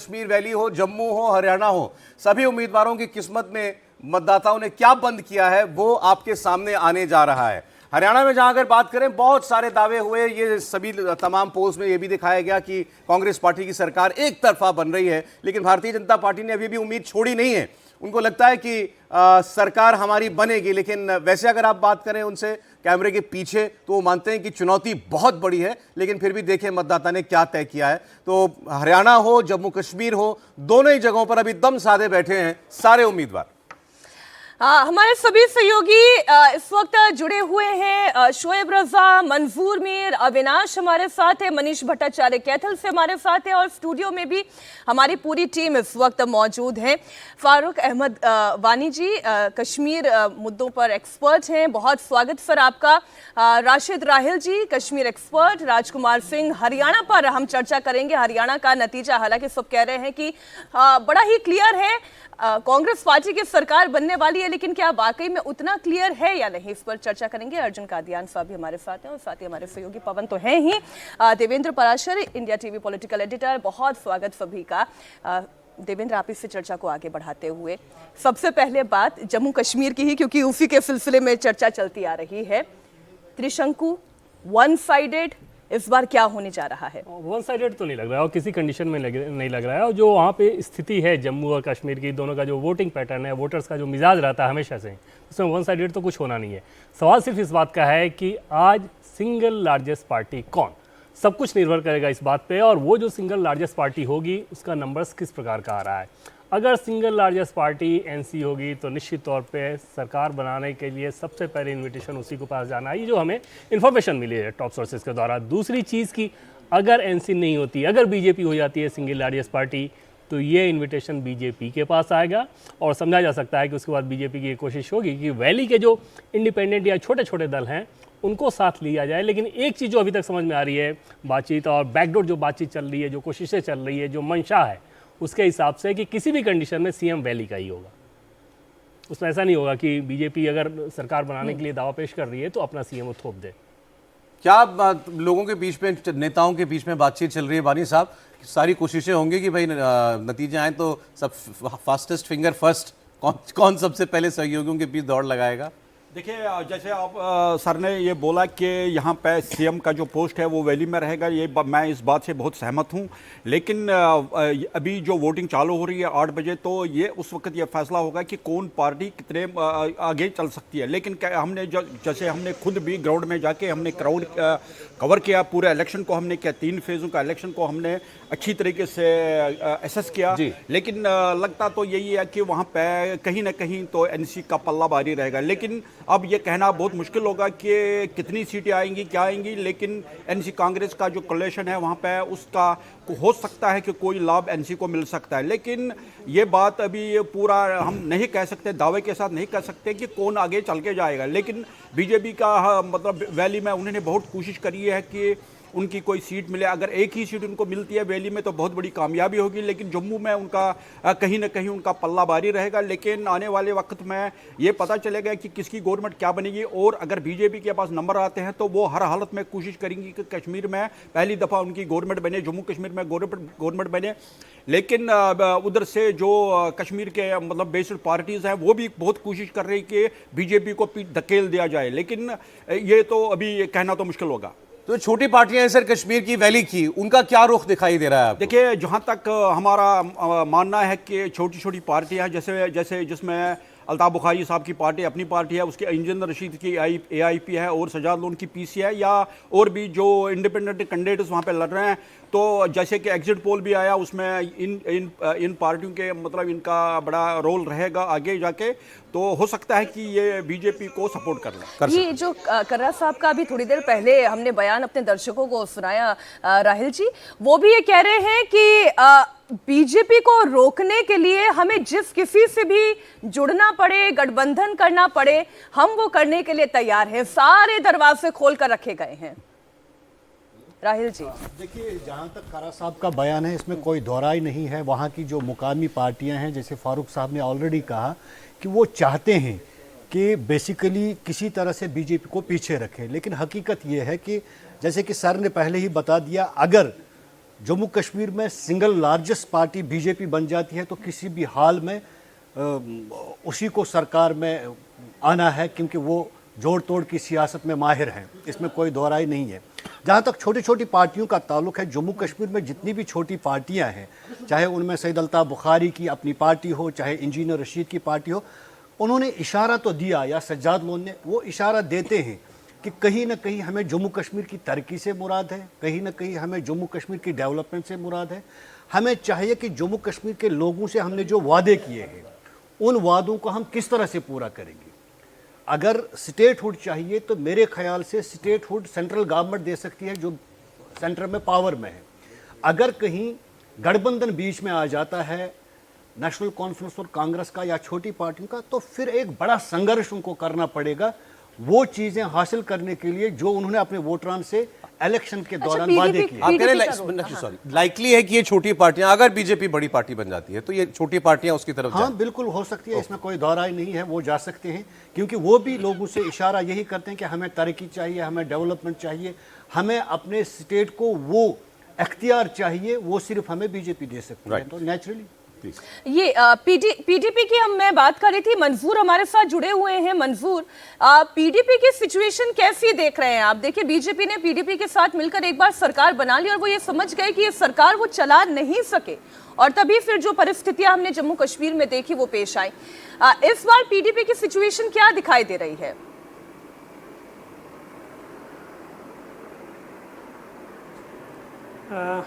Kashmir valley हो, जम्मू हो, हरियाणा हो, सभी उम्मीदवारों की किस्मत में मतदाताओं ने क्या बंद किया है वो आपके सामने आने जा रहा है। हरियाणा में जहां अगर बात करें, बहुत सारे दावे हुए, ये सभी तमाम पोल्स में ये भी दिखाया गया कि कांग्रेस पार्टी की सरकार एक तरफा बन रही है, लेकिन भारतीय जनता पार्टी ने अभी भी उम्मीद छोड़ी नहीं है। उनको लगता है कि सरकार हमारी बनेगी, लेकिन वैसे अगर आप बात करें उनसे कैमरे के पीछे, तो वो मानते हैं कि चुनौती बहुत बड़ी है, लेकिन फिर भी देखें मतदाता ने क्या तय किया है। तो हरियाणा हो, जम्मू कश्मीर हो, दोनों ही जगहों पर अभी दम साधे बैठे हैं सारे उम्मीदवार। हमारे सभी सहयोगी इस वक्त जुड़े हुए हैं। शोएब रजा, मंजूर मीर, अविनाश हमारे साथ है, मनीष भट्टाचार्य कैथल से हमारे साथ है, और स्टूडियो में भी हमारी पूरी टीम इस वक्त मौजूद है। फारूक अहमद वानी जी कश्मीर मुद्दों पर एक्सपर्ट हैं, बहुत स्वागत सर आपका। राशिद राहिल जी कश्मीर एक्सपर्ट, राजकुमार सिंह हरियाणा पर हम चर्चा करेंगे। हरियाणा का नतीजा हालांकि सब कह रहे हैं कि बड़ा ही क्लियर है, कांग्रेस पार्टी की सरकार बनने वाली है, लेकिन क्या वाकई में उतना क्लियर है या नहीं, इस पर चर्चा करेंगे। अर्जुन कादियान साहब भी हमारे साथ हैं और साथ ही हमारे सहयोगी पवन तो हैं ही। Devendra Parashar, India TV political editor, बहुत स्वागत सभी का। देवेंद्र, आप इससे चर्चा को आगे बढ़ाते हुए सबसे पहले बात जम्मू कश्मीर की ही, क्योंकि उसी के सिलसिले में चर्चा चलती आ रही है। त्रिशंकु, वन साइडेड, इस बार क्या होने जा रहा है? वन साइडेड तो नहीं लग रहा है और किसी कंडीशन में नहीं लग रहा है। और जो वहाँ पे स्थिति है जम्मू और कश्मीर की, दोनों का जो वोटिंग पैटर्न है, वोटर्स का जो मिजाज रहता है हमेशा से, उसमें वन साइडेड तो कुछ होना नहीं है। सवाल सिर्फ इस बात का है कि आज सिंगल लार्जेस्ट पार्टी कौन, सब कुछ निर्भर करेगा इस बात पे। और वो जो सिंगल लार्जेस्ट पार्टी होगी उसका नंबर्स किस प्रकार का आ रहा है। अगर सिंगल लार्जेस्ट पार्टी एनसी होगी तो निश्चित तौर पे सरकार बनाने के लिए सबसे पहले इनविटेशन उसी को पास जाना है, ये जो हमें इन्फॉर्मेशन मिली है टॉप सोर्सेज के द्वारा। दूसरी चीज़ की, अगर एनसी नहीं होती, अगर बीजेपी हो जाती है सिंगल लार्जेस्ट पार्टी, तो ये इन्विटेशन बीजेपी के पास आएगा। और समझा जा सकता है कि उसके बाद बीजेपी की ये कोशिश होगी कि वैली के जो इंडिपेंडेंट या छोटे छोटे दल हैं उनको साथ लिया जाए। लेकिन एक चीज़ जो अभी तक समझ में आ रही है बातचीत और बैकडोर जो बातचीत चल रही है, जो कोशिशें चल रही है, जो मंशा है, उसके हिसाब से कि किसी भी कंडीशन में सीएम वैली का ही होगा। उसमें ऐसा नहीं होगा कि बीजेपी अगर सरकार बनाने के लिए दावा पेश कर रही है तो अपना सीएम वो थोप दे। क्या लोगों के बीच में, नेताओं के बीच में बातचीत चल रही है वानी साहब? सारी कोशिशें होंगी कि भाई नतीजे आए तो सब फास्टेस्ट फिंगर फर्स्ट, कौन सबसे पहले सहयोगियों के बीच दौड़ लगाएगा? देखिए, जैसे आप सर ने ये बोला कि यहाँ पे सीएम का जो पोस्ट है वो वैली में रहेगा, ये मैं इस बात से बहुत सहमत हूँ। लेकिन अभी जो वोटिंग चालू हो रही है 8 बजे, तो ये उस वक्त ये फैसला होगा कि कौन पार्टी कितने आगे चल सकती है। लेकिन हमने जैसे हमने खुद भी ग्राउंड में जाके हमने क्राउड कवर किया, पूरे इलेक्शन को हमने किया, 3 फेज़ों का इलेक्शन को हमने अच्छी तरीके से एसेस किया। लेकिन लगता तो यही है कि वहाँ पे कहीं ना कहीं तो एनसी का पल्ला भारी रहेगा। लेकिन अब ये कहना बहुत मुश्किल होगा कि कितनी सीटें आएंगी, क्या आएंगी। लेकिन एनसी कांग्रेस का जो कोलिशन है वहाँ पे उसका हो सकता है कि कोई लाभ एनसी को मिल सकता है। लेकिन ये बात अभी पूरा हम नहीं कह सकते, दावे के साथ नहीं कह सकते कि कौन आगे चल के जाएगा। लेकिन बीजेपी का मतलब वैली में उन्होंने बहुत कोशिश करी है कि उनकी कोई सीट मिले। अगर एक ही सीट उनको मिलती है वैली में तो बहुत बड़ी कामयाबी होगी। लेकिन जम्मू में उनका कहीं ना कहीं उनका पल्ला भारी रहेगा। लेकिन आने वाले वक्त में ये पता चलेगा कि किसकी गवर्नमेंट क्या बनेगी। और अगर बीजेपी के पास नंबर आते हैं तो वो हर हालत में कोशिश करेंगी कि कश्मीर में पहली दफ़ा उनकी गवर्नमेंट बने, जम्मू कश्मीर में गवर्नमेंट बने। लेकिन उधर से जो कश्मीर के मतलब बेस्ड पार्टीज़ हैं वो भी बहुत कोशिश कर रही कि बीजेपी को पीठ धकेल दिया जाए। लेकिन ये तो अभी कहना तो मुश्किल होगा। तो छोटी पार्टियां हैं सर कश्मीर की, वैली की, उनका क्या रुख दिखाई दे रहा है? देखिए, जहां तक हमारा मानना है कि छोटी छोटी पार्टियां, जैसे जिसमें अल्ताफ बुखारी साहब की पार्टी अपनी पार्टी है, उसके इंजीनियर रशीद की AIP है और सजाद लोन की PC है, या और भी जो इंडिपेंडेंट कैंडिडेट्स वहाँ पे लड़ रहे हैं। तो जैसे कि एग्जिट पोल भी आया, उसमें इन पार्टियों के मतलब इनका बड़ा रोल रहेगा आगे जाके। तो हो सकता है कि ये बीजेपी को सपोर्ट कर ले। ये जो कर्रा साहब का अभी थोड़ी देर पहले हमने बयान अपने दर्शकों को सुनाया, राहिल जी, वो भी ये कह रहे हैं कि बीजेपी को रोकने के लिए हमें जिस किसी से भी जुड़ना पड़े, गठबंधन करना पड़े, हम वो करने के लिए तैयार हैं। सारे दरवाजे खोल कर रखे गए हैं। राहिल जी, देखिए, जहाँ तक कर्रा साहब का बयान है इसमें कोई दोहराई नहीं है। वहाँ की जो मुकामी पार्टियां हैं, जैसे फारूक साहब ने ऑलरेडी कहा कि वो चाहते हैं कि बेसिकली किसी तरह से बीजेपी को पीछे रखें। लेकिन हकीकत ये है कि जैसे कि सर ने पहले ही बता दिया, अगर जम्मू कश्मीर में सिंगल लार्जेस्ट पार्टी बीजेपी बन जाती है तो किसी भी हाल में उसी को सरकार में आना है, क्योंकि वो जोड़ तोड़ की सियासत में माहिर हैं, इसमें कोई दोहराई नहीं है। जहाँ तक छोटी छोटी पार्टियों का ताल्लुक है, जम्मू कश्मीर में जितनी भी छोटी पार्टियाँ हैं, चाहे उनमें सैयद अल्ताफ़ बुखारी की अपनी पार्टी हो, चाहे इंजीनियर रशीद की पार्टी हो, उन्होंने इशारा तो दिया, या सज्जाद लोन ने वो इशारा देते हैं कि कहीं ना कहीं हमें जम्मू कश्मीर की तरक्की से मुराद है, कहीं ना कहीं हमें जम्मू कश्मीर की डेवलपमेंट से मुराद है। हमें चाहिए कि जम्मू कश्मीर के लोगों से हमने जो वादे किए हैं उन वादों को हम किस तरह से पूरा करेंगे। अगर स्टेटहुड चाहिए तो मेरे ख्याल से स्टेटहुड सेंट्रल गवर्नमेंट दे सकती है जो सेंटर में पावर में है। अगर कहीं गठबंधन बीच में आ जाता है नेशनल कॉन्फ्रेंस और कांग्रेस का या छोटी पार्टियों का, तो फिर एक बड़ा संघर्ष उनको करना पड़ेगा वो चीजें हासिल करने के लिए जो उन्होंने अपने वोटरान से इलेक्शन के दौरान वादे किए। आप कह रहे सॉरी, लाइकली है कि ये छोटी पार्टियां, अगर बीजेपी बड़ी पार्टी बन जाती है तो ये छोटी पार्टियां उसकी तरफ हाँ बिल्कुल हो सकती है, इसमें कोई दोहराई नहीं है, वो जा सकते हैं, क्योंकि वो भी लोगों से इशारा यही करते हैं कि हमें तरक्की चाहिए, हमें डेवलपमेंट चाहिए, हमें अपने स्टेट को वो अख्तियार चाहिए, वो सिर्फ हमें बीजेपी दे सकती है। तो नेचुरली ये पीडीपी की मैं बात कर रही थी, मंजूर हमारे साथ जुड़े हुए हैं। मंजूर, पीडीपी की सिचुएशन कैसी देख रहे हैं आप? देखिए, बीजेपी ने पीडीपी के साथ मिलकर एक बार सरकार बना ली और वो ये समझ गए कि ये सरकार वो चला नहीं सके, और तभी फिर जो परिस्थितियां हमने जम्मू कश्मीर में देखी वो पेश आई। इस बार पीडीपी की सिचुएशन क्या दिखाई दे रही है?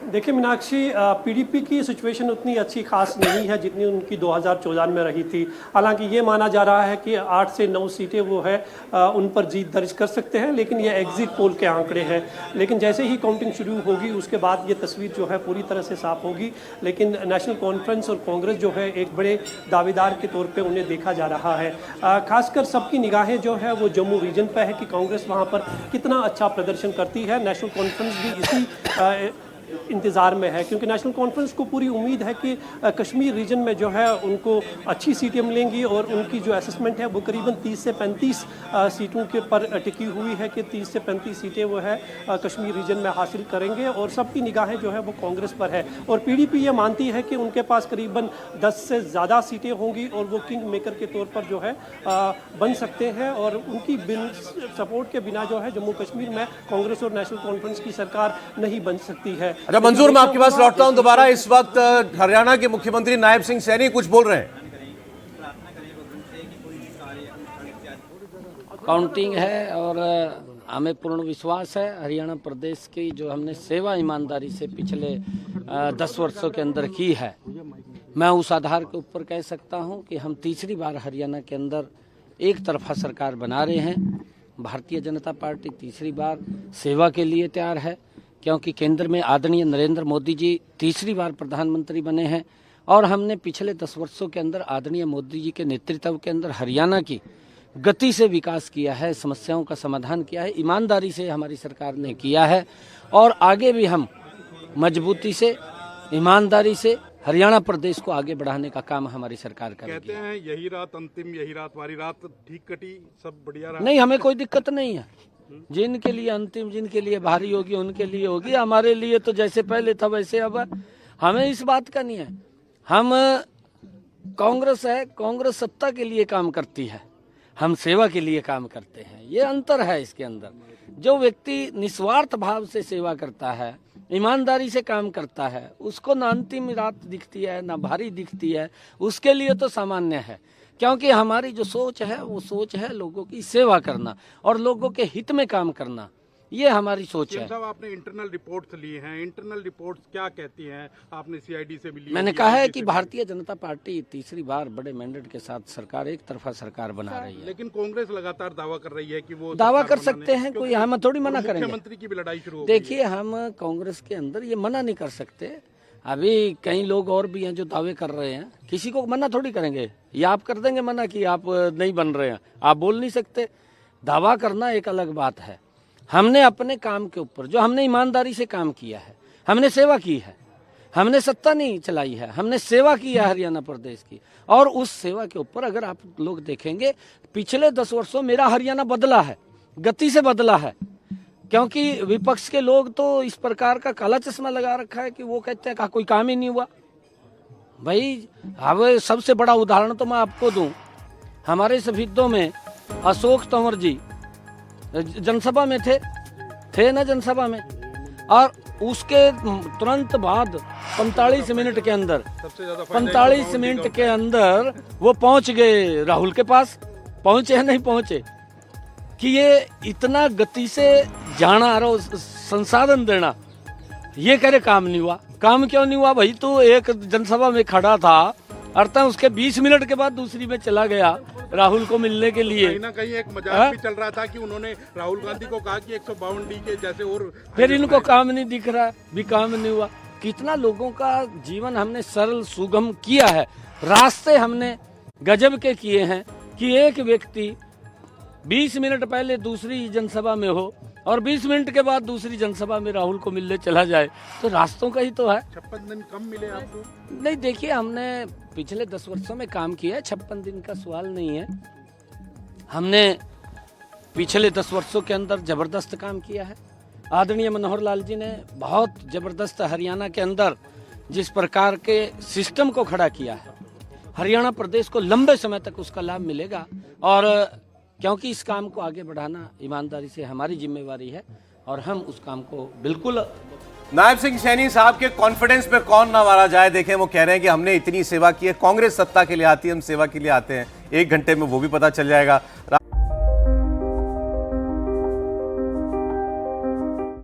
देखिए मीनाक्षी, पीडीपी की सिचुएशन उतनी अच्छी खास नहीं है जितनी उनकी 2014 में रही थी। हालांकि ये माना जा रहा है कि 8 से 9 सीटें वो है उन पर जीत दर्ज कर सकते हैं, लेकिन ये एग्जिट पोल के आंकड़े हैं। लेकिन जैसे ही काउंटिंग शुरू होगी उसके बाद ये तस्वीर जो है पूरी तरह से साफ होगी। लेकिन नेशनल कॉन्फ्रेंस और कांग्रेस जो है एक बड़े दावेदार के तौर पर उन्हें देखा जा रहा है। खासकर सबकी निगाहें जो है वो जम्मू रीजन पर है कि कांग्रेस वहाँ पर कितना अच्छा प्रदर्शन करती है। नेशनल कॉन्फ्रेंस भी इसी इंतज़ार में है, क्योंकि नेशनल कॉन्फ्रेंस को पूरी उम्मीद है कि कश्मीर रीजन में जो है उनको अच्छी सीटें मिलेंगी, और उनकी जो असेसमेंट है वो करीबन 30 से 35 सीटों के पर टिकी हुई है कि 30 से 35 सीटें वो है कश्मीर रीजन में हासिल करेंगे, और सबकी निगाहें जो है वो कांग्रेस पर है। और पीडीपी ये मानती है कि उनके पास करीबन 10 से ज़्यादा सीटें होंगी और वो किंग मेकर के तौर पर जो है बन सकते हैं, और उनकी सपोर्ट के बिना जो है जम्मू कश्मीर में कांग्रेस और नेशनल कॉन्फ्रेंस की सरकार नहीं बन सकती है। अच्छा मंजूर, मैं आपके पास लौटता हूं दोबारा। इस वक्त हरियाणा के मुख्यमंत्री नायब सिंह सैनी कुछ बोल रहे हैं। काउंटिंग है और हमें पूर्ण विश्वास है हरियाणा प्रदेश की जो हमने सेवा ईमानदारी से पिछले 10 वर्षों के अंदर की है, मैं उस आधार के ऊपर कह सकता हूं कि हम तीसरी बार हरियाणा के अंदर एक तरफा सरकार बना रहे हैं। भारतीय जनता पार्टी तीसरी बार सेवा के लिए तैयार है, क्योंकि केंद्र में आदरणीय नरेंद्र मोदी जी तीसरी बार प्रधानमंत्री बने हैं, और हमने पिछले 10 वर्षों के अंदर आदरणीय मोदी जी के नेतृत्व के अंदर हरियाणा की गति से विकास किया है, समस्याओं का समाधान किया है, ईमानदारी से हमारी सरकार ने किया है, और आगे भी हम मजबूती से ईमानदारी से हरियाणा प्रदेश को आगे बढ़ाने का काम हमारी सरकार करेगी। कहते हैं यही रात अंतिम, यही रात वाली रात ठीक कटी, सब बढ़िया रहा। नहीं, हमें कोई दिक्कत नहीं है। जिनके लिए अंतिम, जिनके लिए भारी होगी उनके लिए होगी, हमारे लिए तो जैसे पहले था वैसे अब। हमें इस बात का नहीं है। हम कांग्रेस है, कांग्रेस सत्ता के लिए काम करती है, हम सेवा के लिए काम करते हैं। ये अंतर है इसके अंदर। जो व्यक्ति निस्वार्थ भाव से सेवा करता है, ईमानदारी से काम करता है, उसको ना अंतिम रात दिखती है ना भारी दिखती है, उसके लिए तो सामान्य है। क्योंकि हमारी जो सोच है वो सोच है लोगों की सेवा करना और लोगों के हित में काम करना, ये हमारी सोच है। साहब, आपने इंटरनल रिपोर्ट्स लिए हैं, इंटरनल रिपोर्ट्स क्या कहती हैं? आपने सीआईडी से भी ली? मैंने कहा है कि भारतीय जनता पार्टी तीसरी बार बड़े मैंडेट के साथ सरकार, एक तरफा सरकार बना रही है। लेकिन कांग्रेस लगातार दावा कर रही है कि वो दावा कर सकते हैं, कोई हम थोड़ी मना करेंगे। मुख्यमंत्री की भी लड़ाई शुरू हो गई। देखिए, हम कांग्रेस के अंदर ये मना नहीं कर सकते। अभी कई लोग और भी हैं जो दावे कर रहे हैं, किसी को मना थोड़ी करेंगे। ये आप कर देंगे मना कि आप नहीं बन रहे हैं, आप बोल नहीं सकते। दावा करना एक अलग बात है। हमने अपने काम के ऊपर जो हमने ईमानदारी से काम किया है, हमने सेवा की है, हमने सत्ता नहीं चलाई है, हमने सेवा की है हरियाणा प्रदेश की। और उस सेवा के ऊपर अगर आप लोग देखेंगे, पिछले 10 वर्षों मेरा हरियाणा बदला है, गति से बदला है। क्योंकि विपक्ष के लोग तो इस प्रकार का काला चश्मा लगा रखा है कि वो कहते हैं का कोई काम ही नहीं हुआ। भाई अब सबसे बड़ा उदाहरण तो मैं आपको दूं, हमारे शहीदों में अशोक तंवर जी जनसभा में थे ना जनसभा में, और उसके तुरंत बाद 45 मिनट के अंदर 45 मिनट के अंदर वो पहुंच गए राहुल के पास। पहुंचे या नहीं पहुंचे कि ये इतना गति से जाना और संसाधन देना, ये करे काम नहीं हुआ। काम क्यों नहीं हुआ भाई? तो एक जनसभा में खड़ा था, अर्थात उसके 20 मिनट के बाद दूसरी में चला गया राहुल को मिलने के लिए। कहीं ना कहीं एक मजाक भी चल रहा था कि उन्होंने राहुल गांधी को कहा कि 152D के जैसे और फिर इनको काम नहीं दिख रहा, भी काम नहीं हुआ। कितना लोगों का जीवन हमने सरल सुगम किया है, रास्ते हमने गजब के किए हैं कि एक व्यक्ति 20 मिनट पहले दूसरी जनसभा में हो और 20 मिनट के बाद दूसरी जनसभा में राहुल को मिलने चला जाए, तो रास्तों का ही तो है। 56 दिन कम मिले आपको? नहीं, देखिए हमने पिछले 10 वर्षों में काम किया है, 56 दिन का सवाल नहीं है। हमने पिछले 10 वर्षों के अंदर जबरदस्त काम किया है। आदरणीय मनोहर लाल जी ने बहुत जबरदस्त हरियाणा के अंदर जिस प्रकार के सिस्टम को खड़ा किया है, हरियाणा प्रदेश को लंबे समय तक उसका लाभ मिलेगा। और क्योंकि इस काम को आगे बढ़ाना ईमानदारी से हमारी जिम्मेवारी है और हम उस काम को बिल्कुल। नायब सिंह सैनी साहब के कॉन्फिडेंस पे कौन ना मारा जाए। देखें, वो कह रहे हैं कि हमने इतनी सेवा की है, कांग्रेस सत्ता के लिए आती है, हम सेवा के लिए आते हैं। 1 घंटे में वो भी पता चल जाएगा।